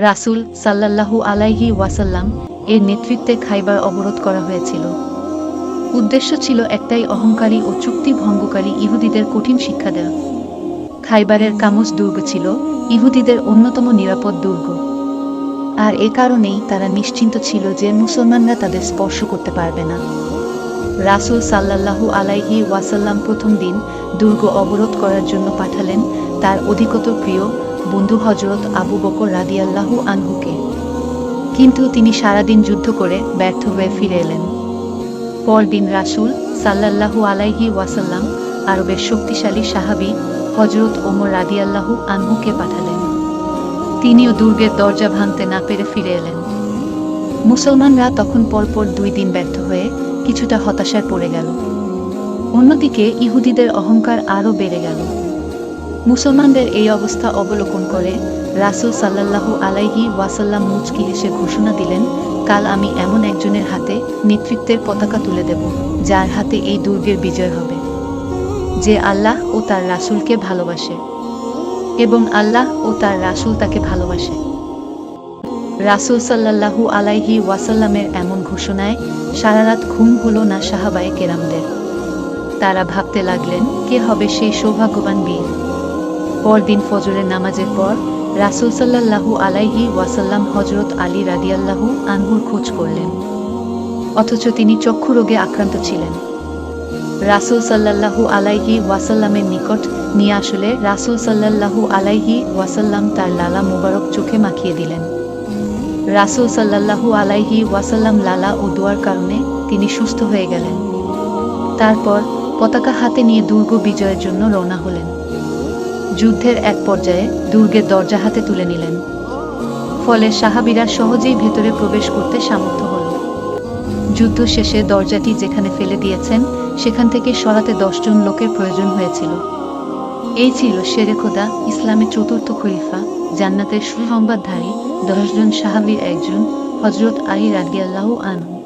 রাসূল সাল্লাল্লাহু আলাইহি ওয়াসাল্লাম এর নেতৃত্বে খাইবার অবরোধ করা হয়েছিল। উদ্দেশ্য ছিল একটাই, অহংকারী ও চুক্তি ভঙ্গকারী ইহুদিদের কঠিন শিক্ষা দেওয়া। খাইবারের কামুস দুর্গ ছিল ইহুদিদের অন্যতম নিরাপদ দুর্গ, আর এ কারণেই তারা নিশ্চিন্ত ছিল যে মুসলমানরা তাদের স্পর্শ করতে পারবে না। রাসূল সাল্লাল্লাহু আলাইহি ওয়াসাল্লাম প্রথম দিন দুর্গ অবরোধ করার জন্য পাঠালেন তার অধিকতর প্রিয় বন্ধু হযরত আবু বকর রাদিয়াল্লাহু আনহুকে। কিন্তু তিনি সারাদিন যুদ্ধ করে ব্যর্থ হয়ে ফিরে এলেন। পরদিন রাসূল সাল্লাল্লাহু আলাইহি ওয়াসাল্লাম আরবের শক্তিশালী সাহাবী হযরত ওমর রাদিয়াল্লাহু আনহুকে পাঠালেন। তিনিও দুর্গের দরজা ভাঙতে না পেরে ফিরে এলেন। মুসলমানরা তখন পরপর 2 দিন ব্যর্থ হয়ে কিছুটা হতাশায় পড়ে গেল। অন্যদিকে ইহুদিদের অহংকার আরও বেড়ে গেল। মুসলমানদের এই অবস্থা অবলোকন করে রাসূল সাল্লাল্লাহু আলাইহি ওয়াসাল্লাম মুচকি হেসে ঘোষণা দিলেন, কাল আমি এমন একজনের হাতে নেতৃত্বের পতাকা তুলে দেব, যার হাতে এই দুর্গের বিজয় হবে, যে আল্লাহ ও তার রাসূলকে ভালোবাসে এবং আল্লাহ ও তার রাসূল তাকে ভালোবাসে। রাসূল সাল্লাল্লাহু আলাইহি ওয়াসাল্লামের এমন ঘোষণায় সারারাত ঘুম হলো না সাহাবায়ে কেরামদের। তারা ভাবতে লাগলেন, কে হবে সেই সৌভাগ্যবান বীর। পরদিন ফজরের নামাজের পর রাসূল সাল্লাল্লাহু আলাইহি ওয়াসাল্লাম হযরত আলী রাদিয়াল্লাহু আনহুর খোঁজ করলেন, অথচ তিনি চক্ষু রোগে আক্রান্ত ছিলেন। রাসূল সাল্লাল্লাহু আলাইহি ওয়াসাল্লামের নিকট নিয়ে আসলে রাসূল সাল্লাল্লাহু আলাইহি ওয়াসাল্লাম তার লালা মুবারক চোখে মাখিয়ে দিলেন। রাসূল সাল্লাল্লাহু আলাইহি ওয়াসাল্লাম লালা ও দোয়ার কারণে তিনি সুস্থ হয়ে গেলেন। তারপর পতাকা হাতে নিয়ে দুর্গ বিজয়ের জন্য রওনা হলেন। যুদ্ধের এক পর্যায়ে দুর্গের দরজা হাতে তুলে নিলেন, ফলে সাহাবীরা সহজেই ভেতরে প্রবেশ করতে সামর্থ্য হল। যুদ্ধ শেষে দরজাটি যেখানে ফেলে দিয়েছেন সেখান থেকে সরাতে 10 জন লোকের প্রয়োজন হয়েছিল। এই ছিল শেরে খোদা, ইসলামের চতুর্থ খলিফা, জান্নাতের সুসংবাদধারী 10 জন সাহাবীর একজন হযরত আলী রাদিয়াল্লাহু আনহু।